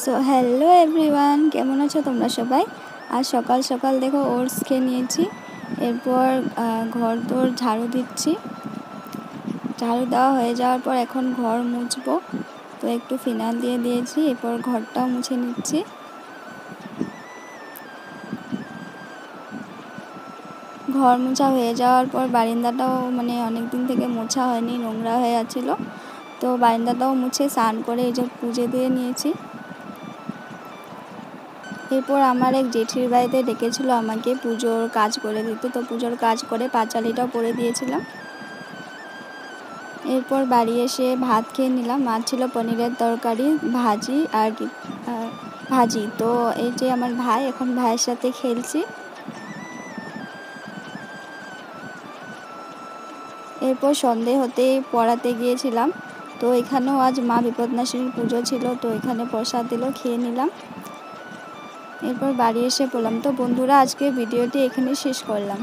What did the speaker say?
So hello everyone, কেমন আছো তোমরা সবাই? আজ সকাল সকাল দেখো ওটস খেয়ে নিয়েছি। এরপর ঘর দোর ঝাড়ু দিচ্ছি। ঝাড়ু দেওয়া হয়ে যাওয়ার পর এখন ঘর মুছবো, তো একটু ফিনাইল দিয়ে দিয়েছি। এরপর ঘরটাও মুছে নিচ্ছি। ঘর মোছা হয়ে যাওয়ার পর বারান্দাটাও অনেক দিন থেকে মোছা হয়নি, নোংরা হয়ে যাচ্ছিলো। তো বারান্দাটাও মুছে স্নান করে এই যে পুজো দিয়ে নিয়েছি। এরপর আমার এক জেঠির বাড়িতে ডেকেছিল আমাকে পুজোর কাজ করে দিতে, তো পুজোর কাজ করে পাঁচালিটাও পরে দিয়েছিলাম। এরপর বাড়ি এসে ভাত খেয়ে নিলাম। মাছ ছিল পনিরের তরকারি, ভাজি আর ভাজি। তো এই যে আমার ভাই, এখন ভাইয়ের সাথে খেলছি। এরপর সন্ধে হতেই পড়াতে গিয়েছিলাম। তো এখানেও আজ মা বিপদনাশিনীর পুজো ছিল, তো এখানে প্রসাদ দিল, খেয়ে নিলাম। এরপর বাড়ি এসে পড়লাম। তো বন্ধুরা, আজকে ভিডিওটি এখানে শেষ করলাম।